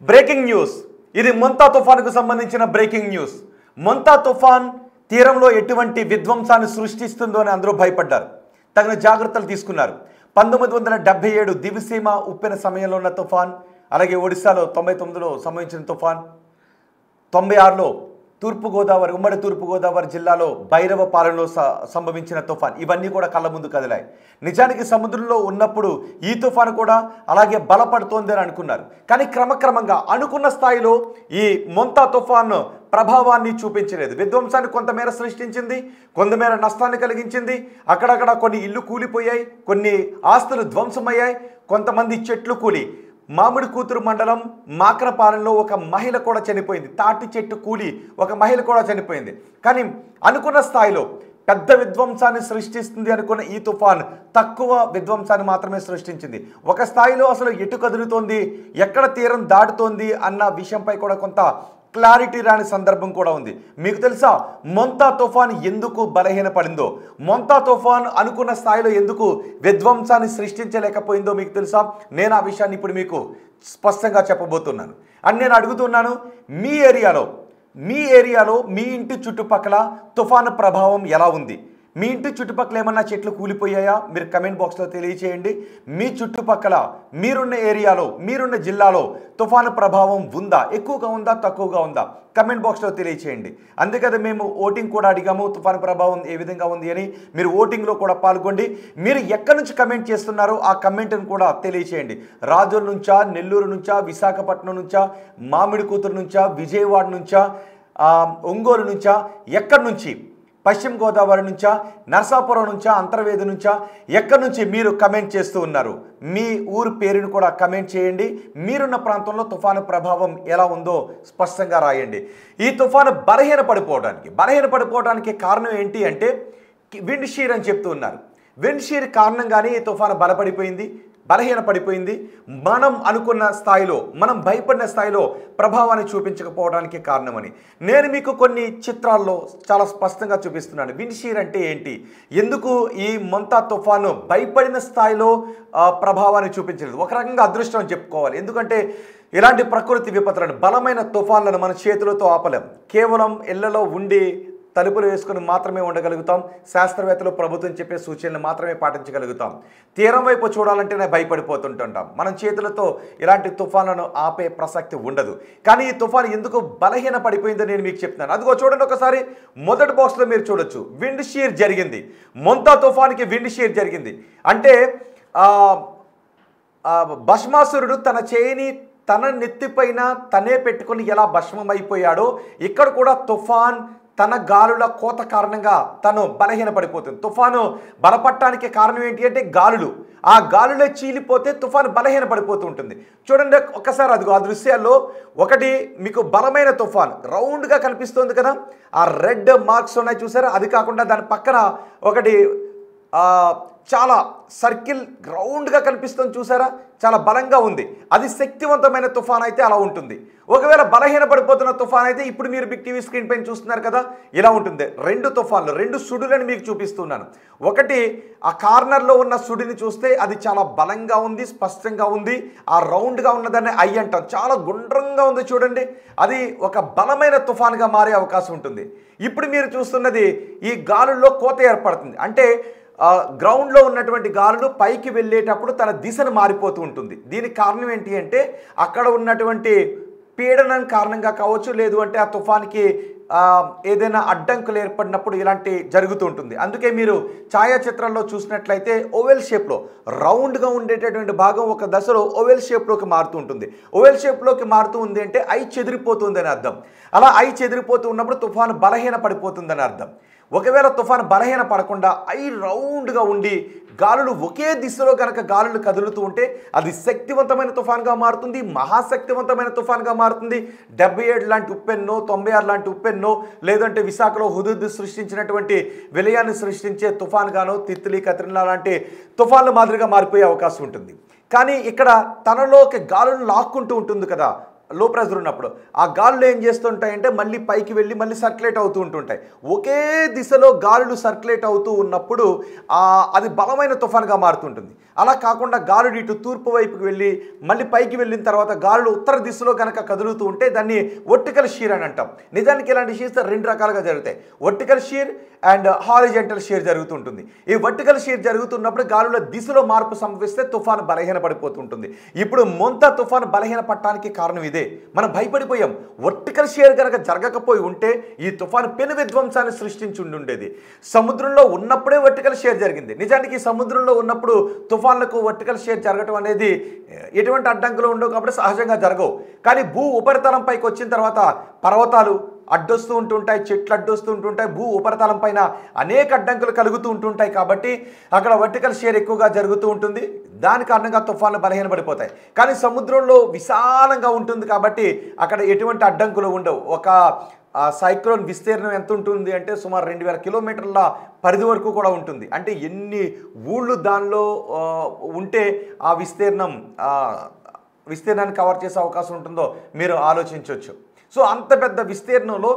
Breaking news, ఇది మొంతా తుఫానుకు సంబంధించిన బ్రేకింగ్ న్యూస్. మొంతా తుఫాన్ తీరంలో ఎటువంటి విధ్వంసాన్ని సృష్టిస్తుందో అని అందరూ భయపడ్డారు, తగిన జాగ్రత్తలు తీసుకున్నారు. 1977 దివిసీమ ఉప్పెన సమయంలో ఉన్న తుఫాన్, అలాగే ఒడిశాలో 99లో సంభవించిన తుఫాన్, 96లో తూర్పుగోదావరి ఉమ్మడి తూర్పుగోదావరి జిల్లాలో భైరవపాలెంలో సంభవించిన తుఫాన్, ఇవన్నీ కూడా కళ్ళ ముందు కదిలాయి. నిజానికి సముద్రంలో ఉన్నప్పుడు ఈ తుఫాను కూడా అలాగే బలపడుతోంది అని అనుకున్నారు. కానీ క్రమక్రమంగా అనుకున్న స్థాయిలో ఈ మొంతా తుఫాను ప్రభావాన్ని చూపించలేదు. విధ్వంసాన్ని కొంతమేర సృష్టించింది, కొంతమేర నష్టాన్ని కలిగించింది. అక్కడక్కడ కొన్ని ఇల్లు కూలిపోయాయి, కొన్ని ఆస్తులు ధ్వంసమయ్యాయి, కొంతమంది చెట్లు కూలి. మామిడి కూతురు మండలం మాకనపాలెంలో ఒక మహిళ కూడా చనిపోయింది. తాటి చెట్టు కూలి ఒక మహిళ కూడా చనిపోయింది. కానీ అనుకున్న స్థాయిలో పెద్ద విధ్వంసాన్ని సృష్టిస్తుంది అనుకున్న ఈ తుఫాన్ తక్కువ విధ్వంసాన్ని మాత్రమే సృష్టించింది. ఒక స్థాయిలో అసలు ఎటు కదులుతోంది, ఎక్కడ తీరం దాటుతోంది అన్న విషయంపై కూడా కొంత క్లారిటీ రాని సందర్భం కూడా ఉంది. మీకు తెలుసా మొంతా తుఫాన్ ఎందుకు బలహీనపడిందో, మొంతా తుఫాన్ అనుకున్న స్థాయిలో ఎందుకు విధ్వంసాన్ని సృష్టించలేకపోయిందో మీకు తెలుసా? నేను ఆ విషయాన్ని ఇప్పుడు మీకు స్పష్టంగా చెప్పబోతున్నాను. అని నేను అడుగుతున్నాను, మీ ఏరియాలో మీ ఇంటి చుట్టుపక్కల తుఫాను ప్రభావం ఎలా ఉంది? మీ ఇంటి చుట్టుపక్కల ఏమన్నా చెట్లు కూలిపోయాయా? మీరు కమెంట్ బాక్స్లో తెలియచేయండి. మీ చుట్టుపక్కల మీరున్న ఏరియాలో, మీరున్న జిల్లాలో తుఫాను ప్రభావం ఉందా? ఎక్కువగా ఉందా, తక్కువగా ఉందా? కమెంట్ బాక్స్లో తెలియచేయండి. అందుకని మేము ఓటింగ్ కూడా అడిగాము, తుఫాను ప్రభావం ఏ విధంగా ఉంది అని. మీరు ఓటింగ్లో కూడా పాల్గొండి. మీరు ఎక్కడి నుంచి కమెంట్ చేస్తున్నారో ఆ కమెంట్ను కూడా తెలియచేయండి. రాజోల్ నుంచా, నెల్లూరు నుంచా, విశాఖపట్నం నుంచా, మామిడి కూతురు నుంచా, విజయవాడ నుంచా, ఒంగోలు నుంచా, ఎక్కడి నుంచి, పశ్చిమ గోదావరి నుంచా, నరసాపురం నుంచా, అంతర్వేది నుంచా, ఎక్కడి నుంచి మీరు కమెంట్ చేస్తూ ఉన్నారు? మీ ఊరు పేరును కూడా కమెంట్ చేయండి. మీరున్న ప్రాంతంలో తుఫాను ప్రభావం ఎలా ఉందో స్పష్టంగా రాయండి. ఈ తుఫాను బలహీనపడిపోవడానికి కారణం ఏంటి అంటే విండ్ షీర్ అని చెప్తూ ఉన్నారు. విండ్ షీర్ కారణంగానే ఈ తుఫాను బలహీనపడిపోయింది. మనం అనుకున్న స్థాయిలో, మనం భయపడిన స్థాయిలో ప్రభావాన్ని చూపించకపోవడానికి కారణమని నేను మీకు కొన్ని చిత్రాల్లో చాలా స్పష్టంగా చూపిస్తున్నాను. విండ్ షీర్ అంటే ఏంటి, ఎందుకు ఈ మొంతా తుఫాను భయపడిన స్థాయిలో ప్రభావాన్ని చూపించలేదు? ఒక రకంగా అదృష్టం అని చెప్పుకోవాలి. ఎందుకంటే ఇలాంటి ప్రకృతి విపత్తులను, బలమైన తుఫాన్లను మన చేతులతో ఆపలేం. కేవలం ఇళ్లలో ఉండి తలుపులు వేసుకుని మాత్రమే ఉండగలుగుతాం. శాస్త్రవేత్తలు, ప్రభుత్వం చెప్పే సూచనలు మాత్రమే పాటించగలుగుతాం. తీరం వైపు చూడాలంటేనే భయపడిపోతుంటుంటాం. మనం చేతులతో ఇలాంటి తుఫాన్లను ఆపే ప్రసక్తి ఉండదు. కానీ ఈ తుఫాను ఎందుకు బలహీనపడిపోయిందో నేను మీకు చెప్తున్నాను. అదిగో చూడండి ఒకసారి, మొదటి బాక్స్లో మీరు చూడొచ్చు, విండ్ షీర్ జరిగింది. మొంతా తుఫాన్కి విండ్ షీర్ జరిగింది. అంటే భస్మాసురుడు తన చేయిని తన నెత్తిపైన తనే పెట్టుకొని ఎలా భస్మమైపోయాడో, ఇక్కడ కూడా తుఫాన్ తన గాలుల కోత కారణంగా తను బలహీనపడిపోతుంది. తుఫాను బలపడటానికి కారణం ఏంటి అంటే గాలులు. ఆ గాలులే చీలిపోతే తుఫాను బలహీనపడిపోతూ ఉంటుంది. చూడండి ఒక్కసారి, అదిగో ఆ దృశ్యాల్లో ఒకటి మీకు బలమైన తుఫాన్ రౌండ్గా కనిపిస్తుంది కదా, ఆ రెడ్ మార్క్స్ ఉన్నాయి చూసారా? అది కాకుండా దాని పక్కన ఒకటి చాలా సర్కిల్ రౌండ్గా కనిపిస్తుంది చూసారా? చాలా బలంగా ఉంది. అది శక్తివంతమైన తుఫాన్ అయితే అలా ఉంటుంది. ఒకవేళ బలహీనపడిపోతున్న తుఫాన్ అయితే ఇప్పుడు మీరు బిగ్ టీవీ స్క్రీన్ పైన చూస్తున్నారు కదా, ఇలా ఉంటుంది. రెండు తుఫాన్లు, రెండు సుడులను మీకు చూపిస్తున్నాను. ఒకటి ఆ కార్నర్లో ఉన్న సుడిని చూస్తే అది చాలా బలంగా ఉంది, స్పష్టంగా ఉంది. ఆ రౌండ్గా ఉన్నదాన్ని ఐ అంటాం, చాలా గుండ్రంగా ఉంది చూడండి. అది ఒక బలమైన తుఫాన్గా మారే అవకాశం ఉంటుంది. ఇప్పుడు మీరు చూస్తున్నది ఈ గాలుల్లో కోత ఏర్పడుతుంది. అంటే గ్రౌండ్లో ఉన్నటువంటి గాలులు పైకి వెళ్ళేటప్పుడు తన దిశను మారిపోతూ ఉంటుంది. దీనికి కారణం ఏంటి అంటే అక్కడ ఉన్నటువంటి పీడనం కారణంగా కావచ్చు, లేదు అంటే ఆ తుఫాన్కి ఏదైనా అడ్డంకులు ఏర్పడినప్పుడు ఇలాంటి జరుగుతూ ఉంటుంది. అందుకే మీరు ఛాయాచిత్రాల్లో చూసినట్లయితే ఓవెల్ షేప్లో రౌండ్గా ఉండేటటువంటి భాగం ఒక దశలో ఓవెల్ షేప్లోకి మారుతూ ఉంటుంది. ఓవెల్ షేప్లోకి మారుతూ ఉంది అంటే ఐ చెదిరిపోతుంది అని అర్థం. అలా ఐ చెదిరిపోతూ ఉన్నప్పుడు తుఫాను బలహీన పడిపోతుందని అర్థం. ఒకవేళ తుఫాను బలహీన పడకుండా ఐ రౌండ్గా ఉండి గాలులు ఒకే దిశలో కనుక గాలులు కదులుతూ ఉంటే అది శక్తివంతమైన తుఫాన్గా మారుతుంది, మహాశక్తివంతమైన తుఫాన్గా మారుతుంది. 77 లాంటి ఉప్పెన్నో, 96 లాంటి ఉప్పెన్నో, లేదంటే విశాఖలో హుదూద్ సృష్టించినటువంటి విలయాన్ని సృష్టించే తుఫాన్గానో, తిత్లీ, కత్రినా లాంటి తుఫాన్ల మాదిరిగా మారిపోయే అవకాశం ఉంటుంది. కానీ ఇక్కడ తనలోకి గాలులు లాక్కుంటూ ఉంటుంది కదా, లో ప్రెషర్ ఉన్నప్పుడు ఆ గాలులు ఏం చేస్తుంటాయంటే మళ్ళీ పైకి వెళ్ళి మళ్ళీ సర్క్యులేట్ అవుతూ ఉంటుంటాయి. ఒకే దిశలో గాలులు సర్క్యులేట్ అవుతూ ఉన్నప్పుడు అది బలమైన తుఫాన్గా మారుతుంటుంది. అలా కాకుండా గాలులు ఇటు తూర్పు వైపుకి వెళ్ళి మళ్ళీ పైకి వెళ్ళిన తర్వాత గాలులు ఉత్తర దిశలో కనుక కదులుతూ ఉంటే దాన్ని వర్టికల్ షీర్ అని అంటాం. నిజానికి ఇలాంటి షీర్స్ రెండు రకాలుగా జరుగుతాయి. Vertical shear and horizontal shear జరుగుతుంటుంది. ఈ వర్టికల్ షీర్ జరుగుతున్నప్పుడు గాలుల దిశలో మార్పు సంభవిస్తే తుఫాను బలహీన పడిపోతుంటుంది. ఇప్పుడు మొంతా తుఫాను బలహీన పడటానికి కారణం ఇదే. మనం భయపడిపోయాం. వర్టికల్ షీర్ కనుక జరగకపోయి ఉంటే ఈ తుఫాను పెను విధ్వంసాన్ని సృష్టించి ఉండేది. సముద్రంలో ఉన్నప్పుడే వర్టికల్ షీర్ జరిగింది. నిజానికి సముద్రంలో ఉన్నప్పుడు తుఫాన్లకు వర్టికల్ షీర్ జరగటం అనేది ఎటువంటి అడ్డంకులు ఉండవు కాబట్టి సహజంగా జరగవు. కానీ భూ ఉపరితలం పైకి వచ్చిన తర్వాత పర్వతాలు అడ్డొస్తూ ఉంటుంటాయి, చెట్లు అడ్డొస్తూ ఉంటుంటాయి, భూ ఉపరితలం పైన అనేక అడ్డంకులు కలుగుతూ ఉంటుంటాయి. కాబట్టి అక్కడ వర్టికల్ షీర్ ఎక్కువగా జరుగుతూ ఉంటుంది. దాని కారణంగా తుఫాన్లు బలహీనపడిపోతాయి. కానీ సముద్రంలో విశాలంగా ఉంటుంది కాబట్టి అక్కడ ఎటువంటి అడ్డంకులు ఉండవు. ఒక సైక్లోన్ విస్తీర్ణం ఎంత ఉంటుంది అంటే సుమారు 2000 కిలోమీటర్ల పరిధి వరకు కూడా ఉంటుంది. అంటే ఎన్ని ఊళ్ళు దానిలో ఉంటే ఆ విస్తీర్ణాన్ని కవర్ చేసే అవకాశం ఉంటుందో మీరు ఆలోచించవచ్చు. సో అంత పెద్ద విస్తీర్ణంలో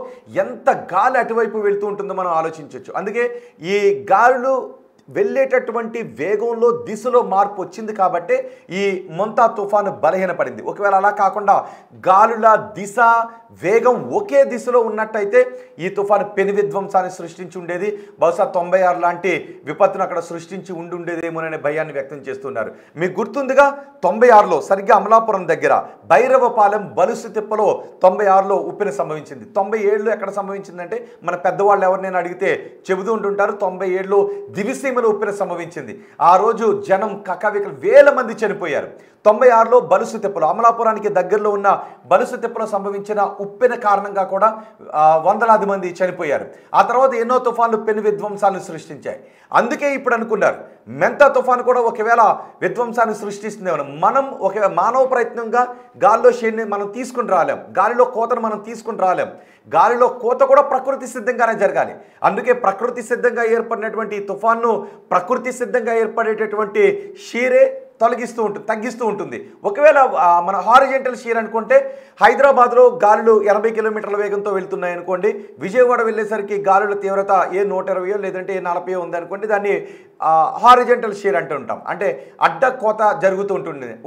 ఎంత గాలి అటువైపు వెళ్తూ ఉంటుందో మనం ఆలోచించవచ్చు. అందుకే ఈ గాలులు వెళ్ళేటటువంటి వేగంలో దిశలో మార్పు వచ్చింది కాబట్టి ఈ మొంతా తుఫాను బలహీనపడింది. ఒకవేళ అలా కాకుండా గాలుల దిశ వేగం ఒకే దిశలో ఉన్నట్టయితే ఈ తుఫాను పెను విధ్వంసాన్ని సృష్టించి ఉండేది. బహుశా 96 లాంటి విపత్తును అక్కడ సృష్టించి ఉండేదేమోననే భయాన్ని వ్యక్తం చేస్తున్నారు. మీకు గుర్తుందిగా 96లో సరిగ్గా అమలాపురం దగ్గర భైరవపాలెం బలుసు తిప్పలో 96లో ఉప్పెన సంభవించింది. 97లో ఎక్కడ సంభవించిందంటే మన పెద్దవాళ్ళు ఎవరినైనా అడిగితే చెబుతూ ఉంటుంటారు. 97లో దివిసీమ ఉప్పెన సంభవించింది. ఆ రోజు జనం కకావికలు వేల మంది చనిపోయారు. 96లో బలుసు తిప్పలు అమలాపురానికి దగ్గరలో ఉన్న బలుసు తిప్పలో సంభవించిన ఉప్పెన కారణంగా కూడా వందలాది మంది చనిపోయారు. ఆ తర్వాత ఎన్నో తుఫాన్లు పెను విధ్వంసాలను సృష్టించాయి. అందుకే ఇప్పుడు అనుకున్నారు మెంతా తుఫాను కూడా ఒకవేళ విధ్వంసాన్ని సృష్టిస్తుందేమో. మనం ఒకవేళ మానవ ప్రయత్నంగా గాలిలో షేర్ని మనం తీసుకుని రాలేం, గాలిలో కోతను మనం తీసుకుని రాలేం. గాలిలో కోత కూడా ప్రకృతి సిద్ధంగానే జరగాలి. అందుకే ప్రకృతి సిద్ధంగా ఏర్పడినటువంటి తుఫాన్ను ప్రకృతి సిద్ధంగా ఏర్పడేటటువంటి షీరే తగ్గిస్తూ ఉంటుంది. ఒకవేళ మన హారిజంటల్ షీర్ అనుకుంటే హైదరాబాద్లో గాలులు 80 కిలోమీటర్ల వేగంతో వెళ్తున్నాయి అనుకోండి. విజయవాడ వెళ్ళేసరికి గాలుల తీవ్రత 120 లేదంటే 40 ఉందనుకోండి. దాన్ని హారిజంటల్ షీర్ అంటూ ఉంటాం. అంటే అడ్డ కోత జరుగుతూ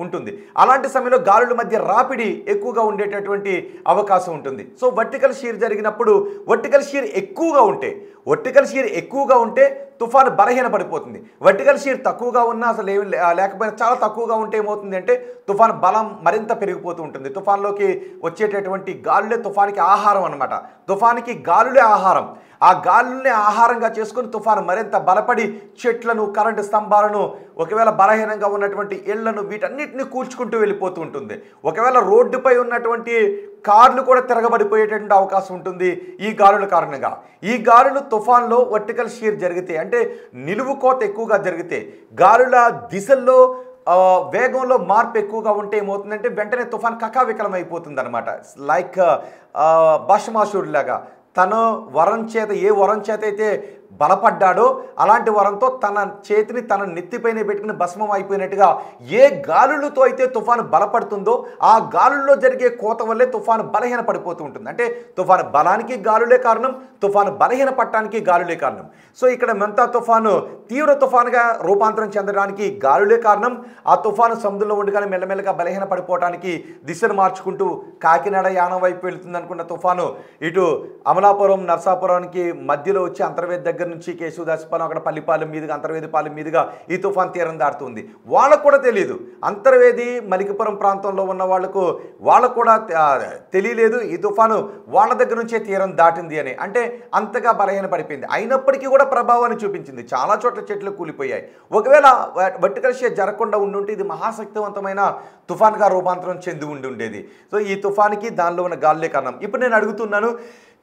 ఉంటుంది. అలాంటి సమయంలో గాలుల మధ్య రాపిడి ఎక్కువగా ఉండేటటువంటి అవకాశం ఉంటుంది. సో వర్టికల్ షీర్ జరిగినప్పుడు వర్టికల్ షీర్ ఎక్కువగా ఉంటే తుఫాను బలహీన పడిపోతుంది. వర్టికల్ షీర్ తక్కువగా ఉన్నా అసలు ఏమి లేకపోయినా చాలా తక్కువగా ఉంటే ఏమవుతుంది అంటే తుఫాను బలం మరింత పెరిగిపోతూ ఉంటుంది. తుఫాన్లోకి వచ్చేటటువంటి గాలులే తుఫానికి ఆహారం అన్నమాట. తుఫానికి గాలులే ఆహారం. ఆ గాలుల్ని ఆహారంగా చేసుకుని తుఫాను మరింత బలపడి చెట్లను, కరెంటు స్తంభాలను, ఒకవేళ బలహీనంగా ఉన్నటువంటి ఇళ్లను వీటన్నిటిని కూల్చుకుంటూ వెళ్ళిపోతూ ఉంటుంది. ఒకవేళ రోడ్డుపై ఉన్నటువంటి కార్లు కూడా తిరగబడిపోయేటటువంటి అవకాశం ఉంటుంది ఈ గాలుల కారణంగా. ఈ గాలులు తుఫాన్లో వర్టికల్ షీర్ జరిగితే అంటే నిలువు కోత ఎక్కువగా జరిగితే గాలుల దిశల్లో వేగంలో మార్పు ఎక్కువగా ఉంటే ఏమవుతుందంటే వెంటనే తుఫాన్ కకావికలం అయిపోతుంది అనమాట. లైక్ భస్మాసురుడిలాగా తను ఏ వరం చేత అయితే బలపడ్డాడో అలాంటి వరంతో తన చేతిని తన నెత్తిపైన పెట్టుకుని భస్మం అయిపోయినట్టుగా ఏ గాలులతో అయితే తుఫాను బలపడుతుందో ఆ గాలుల్లో జరిగే కోత వల్లే తుఫాను బలహీన పడిపోతూ ఉంటుంది. అంటే తుఫాను బలానికి గాలులే కారణం, తుఫాను బలహీన పట్టడానికి గాలులే కారణం. సో ఇక్కడ మెంతా తుఫాను తీవ్ర తుఫానుగా రూపాంతరం చెందడానికి గాలులే కారణం. ఆ తుఫాను సముద్రంలో ఉండగానే మెల్లమెల్లగా బలహీన పడిపోవడానికి దిశను మార్చుకుంటూ కాకినాడ యానం వైపు వెళుతుంది అనుకున్న తుఫాను ఇటు అమలాపురం నర్సాపురానికి మధ్యలో వచ్చి అంతర్వేది దగ్గర నుంచి కేశవదాసపాలెం అక్కడ పల్లిపాలెం మీదుగా అంతర్వేదిపాలెం మీదుగా ఈ తుఫాన్ తీరం దాటుతుంది. వాళ్ళకు కూడా తెలియదు. అంతర్వేది మలికిపురం ప్రాంతంలో ఉన్న వాళ్ళకు కూడా తెలియలేదు ఈ తుఫాను వాళ్ళ దగ్గర నుంచే తీరం దాటింది అని. అంటే అంతగా బలహీన పడిపోయింది. అయినప్పటికీ కూడా ప్రభావాన్ని చూపించింది. చాలా చోట్ల చెట్లు కూలిపోయాయి. ఒకవేళ వర్టికల్ షీర్ జరగకుండా ఉండుంటే ఇది మహాశక్తివంతమైన తుఫాన్గా రూపాంతరం చెంది ఉండేది. సో ఈ తుఫాన్కి దానిలో ఉన్న గాలులే కారణం. ఇప్పుడు నేను అడుగుతున్నాను,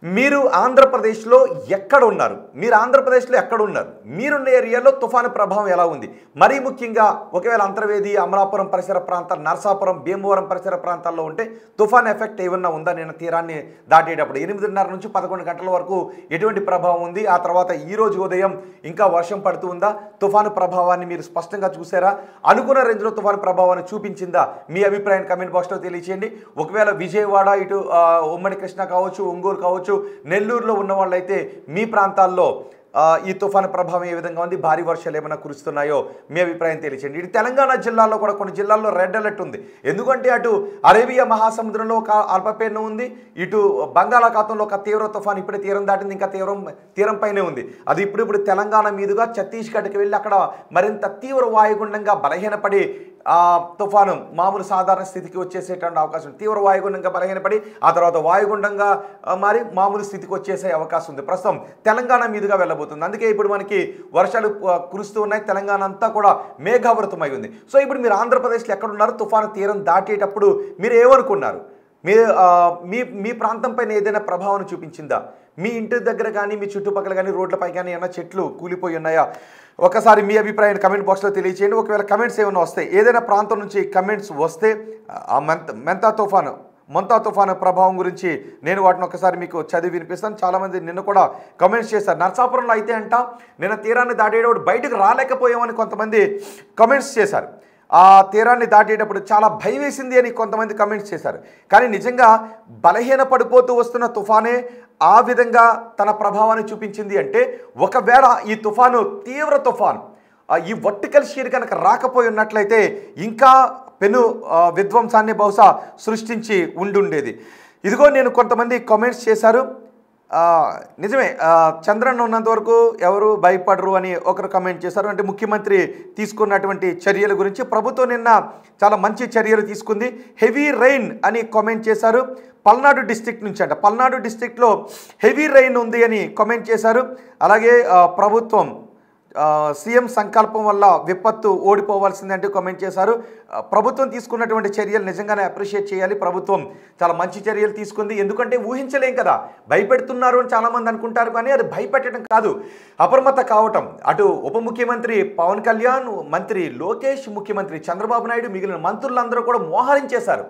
మీరు ఆంధ్రప్రదేశ్లో ఎక్కడ ఉన్నారు? మీరు ఆంధ్రప్రదేశ్లో ఎక్కడ ఉన్నారు? మీరున్న ఏరియాలో తుఫాను ప్రభావం ఎలా ఉంది? మరీ ముఖ్యంగా ఒకవేళ అంతర్వేది, అమలాపురం పరిసర ప్రాంతాలు, నరసాపురం, భీమవరం పరిసర ప్రాంతాల్లో ఉంటే తుఫాన్ ఎఫెక్ట్ ఏమన్నా ఉందా? నేను తీరాన్ని దాటేటప్పుడు 8:30 నుంచి 11 గంటల వరకు ఎటువంటి ప్రభావం ఉంది? ఆ తర్వాత ఈరోజు ఉదయం ఇంకా వర్షం పడుతూ ఉందా? తుఫాను ప్రభావాన్ని మీరు స్పష్టంగా చూసారా? అనుకున్న రేంజ్లో తుఫాను ప్రభావాన్ని చూపించిందా? మీ అభిప్రాయాన్ని కమెంట్ బాక్స్లో తెలియచేయండి. ఒకవేళ విజయవాడ, ఇటు ఉమ్మడి కృష్ణ కావచ్చు, ఒంగోలు కావచ్చు, నెల్లూరులో ఉన్న వాళ్ళైతే మీ ప్రాంతాల్లో ఈ తుఫాను ప్రభావం ఏ విధంగా ఉంది? భారీ వర్షాలు ఏమైనా కురుస్తున్నాయో మీ అభిప్రాయం తెలియచేయండి. ఇటు తెలంగాణ జిల్లాలో కూడా కొన్ని జిల్లాల్లో రెడ్ అలర్ట్ ఉంది. ఎందుకంటే అటు అరేబియా మహాసముద్రంలో ఒక అల్పపీడనం ఉంది, ఇటు బంగాళాఖాతంలో ఒక తీవ్ర తుఫాను ఇప్పుడే తీరం దాటింది, ఇంకా తీరం పైనే ఉంది. అది ఇప్పుడు తెలంగాణ మీదుగా ఛత్తీస్గఢ్కి వెళ్ళి అక్కడ మరింత తీవ్ర వాయుగుండంగా బలహీనపడి తుఫాను మామూలు సాధారణ స్థితికి వచ్చేసేటువంటి అవకాశం. తీవ్ర వాయుగుండంగా బలహీనపడి ఆ తర్వాత వాయుగుండంగా మారి మామూలు స్థితికి వచ్చేసే అవకాశం ఉంది. ప్రస్తుతం తెలంగాణ మీదుగా వెళ్ళబోతుంది. అందుకే ఇప్పుడు మనకి వర్షాలు కురుస్తూ ఉన్నాయి. తెలంగాణ అంతా కూడా మేఘావృతమై ఉంది. సో ఇప్పుడు మీరు ఆంధ్రప్రదేశ్లో ఎక్కడున్నారు? తుఫాను తీరం దాటేటప్పుడు మీరు ఏమనుకున్నారు? మీ ప్రాంతం పైన ఏదైనా ప్రభావం చూపించిందా? మీ ఇంటి దగ్గర కానీ, మీ చుట్టుపక్కల కానీ, రోడ్లపై కానీ ఏమైనా చెట్లు కూలిపోయి ఉన్నాయా? ఒకసారి మీ అభిప్రాయాన్ని కమెంట్ బాక్స్లో తెలియచేయండి. ఒకవేళ కమెంట్స్ ఏమైనా వస్తాయి, ఏదైనా ప్రాంతం నుంచి కమెంట్స్ వస్తే ఆ మొంతా తుఫాను ప్రభావం గురించి నేను వాటిని ఒకసారి మీకు చదివి వినిపిస్తాను. చాలామంది నిన్న కూడా కమెంట్స్ చేశారు. నరసాపురంలో అయితే అంట నిన్న తీరాన్ని దాటేటప్పుడు బయటకు రాలేకపోయామని కొంతమంది కమెంట్స్ చేశారు. ఆ తీరాన్ని దాటేటప్పుడు చాలా భయం వేసింది అని కొంతమంది కమెంట్స్ చేశారు. కానీ నిజంగా బలహీన పడిపోతూ వస్తున్న తుఫానే ఆ విధంగా తన ప్రభావాన్ని చూపించింది అంటే, ఒకవేళ ఈ తుఫాను తీవ్ర తుఫాను ఈ వర్టికల్ షీర్ కనుక రాకపోయి ఉన్నట్లయితే ఇంకా పెను విధ్వంసాన్ని బహుశా సృష్టించి ఉండుండేది. ఇదిగో నేను కొంతమంది కామెంట్స్ చేశారు. నిజమే, చంద్రన్న ఉన్నంత వరకు ఎవరు భయపడరు అని ఒకరు కమెంట్ చేశారు. అంటే ముఖ్యమంత్రి తీసుకున్నటువంటి చర్యల గురించి ప్రభుత్వం నిన్న చాలా మంచి చర్యలు తీసుకుంది. హెవీ రెయిన్ అని కామెంట్ చేశారు. పల్నాడు డిస్ట్రిక్ట్ నుంచి అంట, పల్నాడు డిస్ట్రిక్ట్లో హెవీ రెయిన్ ఉంది అని కామెంట్ చేశారు. అలాగే ప్రభుత్వం సీఎం సంకల్పం వల్ల విపత్తు ఓడిపోవాల్సిందంటూ కామెంట్ చేశారు. ప్రభుత్వం తీసుకున్నటువంటి చర్యలు నిజంగానే అప్రిషియేట్ చేయాలి. ప్రభుత్వం చాలా మంచి చర్యలు తీసుకుంది. ఎందుకంటే ఊహించలేం కదా, భయపెడుతున్నారు అని చాలామంది అనుకుంటారు. కానీ అది భయపెట్టడం కాదు, అప్రమత్త కావటం. అటు ఉప ముఖ్యమంత్రి పవన్ కళ్యాణ్, మంత్రి లోకేష్, ముఖ్యమంత్రి చంద్రబాబు నాయుడు, మిగిలిన మంత్రులందరూ కూడా మోహరించేశారు.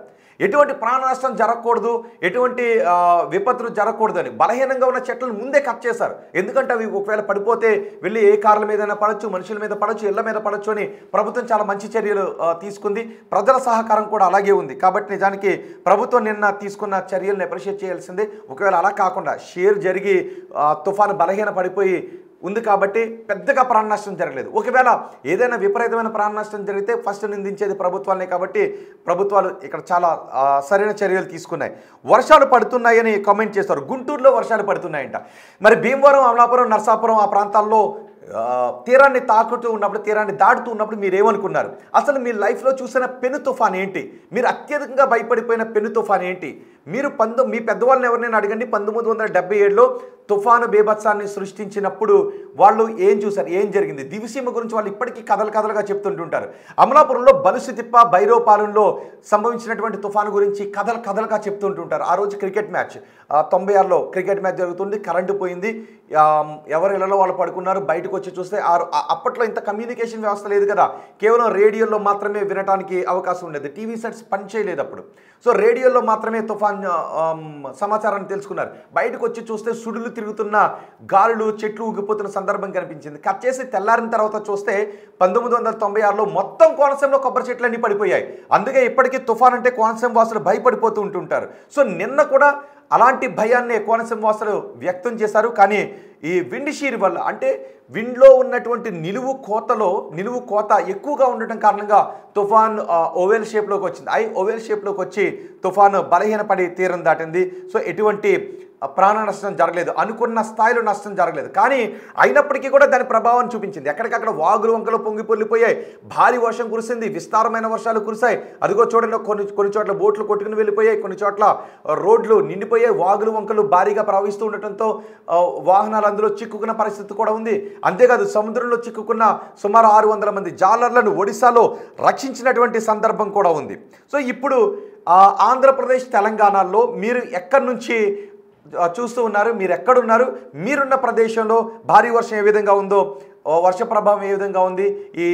ఎటువంటి ప్రాణ నష్టం జరగకూడదు, ఎటువంటి విపత్తులు జరగకూడదు అని బలహీనంగా ఉన్న చెట్లను ముందే కట్ చేశారు. ఎందుకంటే అవి ఒకవేళ పడిపోతే వెళ్ళి ఏ కార్ల మీదైనా పడవచ్చు, మనుషుల మీద పడవచ్చు, ఇళ్ల మీద పడవచ్చు అని ప్రభుత్వం చాలా మంచి చర్యలు తీసుకుంది. ప్రజల సహకారం కూడా అలాగే ఉంది. కాబట్టి నిజానికి ప్రభుత్వం నిన్న తీసుకున్న చర్యలను అప్రిషియేట్ చేయాల్సిందే. ఒకవేళ అలా కాకుండా షేర్ జరిగి తుఫాను బలహీన పడిపోయి ఉంది కాబట్టి పెద్దగా ప్రాణ నష్టం జరగలేదు. ఒకవేళ ఏదైనా విపరీతమైన ప్రాణ నష్టం జరిగితే ఫస్ట్ నిందించేది ప్రభుత్వాలనే. కాబట్టి ప్రభుత్వాలు ఇక్కడ చాలా సరైన చర్యలు తీసుకున్నాయి. వర్షాలు పడుతున్నాయని కామెంట్ చేస్తారు. గుంటూరులో వర్షాలు పడుతున్నాయంట. మరి భీమవరం, అమలాపురం, నరసాపురం ఆ ప్రాంతాల్లో తీరాన్ని తాకుతూ ఉన్నప్పుడు, తీరాన్ని దాటుతూ ఉన్నప్పుడు మీరు ఏమనుకున్నారు? అసలు మీ లైఫ్లో చూసిన పెను తుఫాన్ ఏంటి? మీరు అత్యధికంగా భయపడిపోయిన పెను తుఫాన్ ఏంటి? మీరు మీ పెద్దవాళ్ళని ఎవరినైనా అడగండి. 1977లో తుఫాను బీభత్సాన్ని సృష్టించినప్పుడు వాళ్ళు ఏం చూశారు, ఏం జరిగింది? దివిసీమ గురించి వాళ్ళు ఇప్పటికీ కథలుగా చెప్తుంటుంటారు. అమలాపురంలో బలుసుతిప్ప, భైరవపాలెంలో సంభవించినటువంటి తుఫాను గురించి కథలుగా చెప్తుంటుంటారు. ఆ రోజు క్రికెట్ మ్యాచ్ 96లో క్రికెట్ మ్యాచ్ జరుగుతుంది. కరెంటు పోయింది. ఎవరి ఇళ్లలో వాళ్ళు పడుకున్నారు. బయటకు వచ్చి చూస్తే అప్పట్లో ఇంత కమ్యూనికేషన్ వ్యవస్థ లేదు కదా, కేవలం రేడియోలో మాత్రమే వినడానికి అవకాశం ఉండేది. టీవీ సెట్స్ పనిచేయలేదు అప్పుడు. సో రేడియోలో మాత్రమే తుఫాన్ సమాచారాన్ని తెలుసుకున్నారు. బయటకు వచ్చి చూస్తే సుడులు తిరుగుతున్న గాలులు, చెట్లు ఊగిపోతున్న సందర్భం కనిపించింది. కట్ చేసి తెల్లారిన తర్వాత చూస్తే 1996లో మొత్తం కోనసీమలో కొబ్బరి చెట్లన్నీ పడిపోయాయి. అందుకే ఇప్పటికీ తుఫాన్ అంటే కోనసీమ వాసులు భయపడిపోతూ ఉంటుంటారు. సో నిన్న కూడా అలాంటి భయాన్ని కోనసీమ వాసులు వ్యక్తం చేశారు. కానీ ఈ విండ్ షీర్ వల్ల, అంటే విండ్లో ఉన్నటువంటి నిలువు కోత ఎక్కువగా ఉండటం కారణంగా తుఫాన్ ఓవెల్ షేప్లోకి వచ్చింది. ఓవెల్ షేప్లోకి వచ్చి తుఫాను బలహీనపడి తీరం దాటింది. సో ఎటువంటి ప్రాణ నష్టం జరగలేదు, అనుకున్న స్థాయిలో నష్టం జరగలేదు. కానీ అయినప్పటికీ కూడా దాని ప్రభావం చూపించింది. ఎక్కడికక్కడ వాగులు వంకలు పొంగి పొల్లిపోయాయి. భారీ వర్షం కురిసింది, విస్తారమైన వర్షాలు కురిశాయి. అదిగో చూడండి, కొన్ని చోట్ల బోట్లు కొట్టుకుని వెళ్ళిపోయాయి, కొన్ని చోట్ల రోడ్లు నిండిపోయాయి. వాగులు వంకలు భారీగా ప్రవహిస్తూ ఉండటంతో వాహనాలు అందులో చిక్కుకున్న పరిస్థితి కూడా ఉంది. అంతేకాదు సముద్రంలో చిక్కుకున్న సుమారు 600 మంది జాలర్లను ఒడిశాలో రక్షించినటువంటి సందర్భం కూడా ఉంది. సో ఇప్పుడు ఆంధ్రప్రదేశ్, తెలంగాణలో మీరు ఎక్కడి నుంచి చూస్తూ ఉన్నారు. మీరు ఎక్కడున్నారు, మీరున్న ప్రదేశంలో భారీ వర్షం ఏ విధంగా ఉందో, వర్ష ప్రభావం ఏ విధంగా ఉంది, ఈ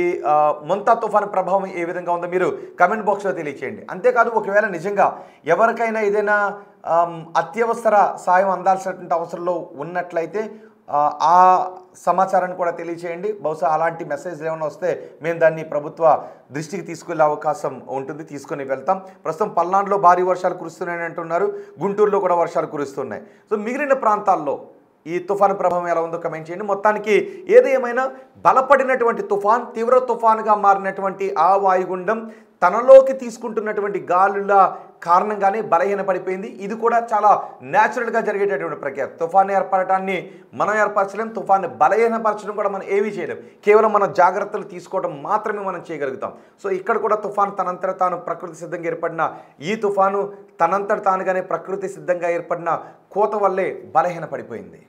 మొంతా తుఫాను ప్రభావం ఏ విధంగా ఉందో మీరు కమెంట్ బాక్స్లో తెలియచేయండి. అంతేకాదు ఒకవేళ నిజంగా ఎవరికైనా ఏదైనా అత్యవసర సాయం అందాల్సినటువంటి అవసరంలో ఉన్నట్లయితే ఆ సమాచారాన్ని కూడా తెలియచేయండి. బహుశా అలాంటి మెసేజ్లు ఏమైనా వస్తే మేము దాన్ని ప్రభుత్వ దృష్టికి తీసుకెళ్లే అవకాశం ఉంటుంది, తీసుకొని వెళ్తాం. ప్రస్తుతం పల్నాడులో భారీ వర్షాలు కురుస్తున్నాయని అంటున్నారు, గుంటూరులో కూడా వర్షాలు కురుస్తున్నాయి. సో మిగిలిన ప్రాంతాల్లో ఈ తుఫాను ప్రభావం ఎలా ఉందో కమెంట్ చేయండి. మొత్తానికి ఏది ఏమైనా బలపడినటువంటి తుఫాన్, తీవ్ర తుఫానుగా మారినటువంటి ఆ వాయుగుండం తనలోకి తీసుకుంటున్నటువంటి గాలుల కారణంగానే బలహీనపడిపోయింది. ఇది కూడా చాలా న్యాచురల్గా జరిగేటటువంటి ప్రక్రియ. తుఫాను ఏర్పడటాన్ని మనం ఏర్పరచలేం, తుఫాన్ని బలహీనపరచడం కూడా మనం ఏమీ చేయలేం. కేవలం మన జాగ్రత్తలు తీసుకోవడం మాత్రమే మనం చేయగలుగుతాం. సో ఇక్కడ కూడా తుఫాను తనంతట తాను ప్రకృతి సిద్ధంగా ఏర్పడిన ఈ తుఫాను తనంతట తానుగానే ప్రకృతి సిద్ధంగా ఏర్పడిన కోత వల్లే బలహీనపడిపోయింది.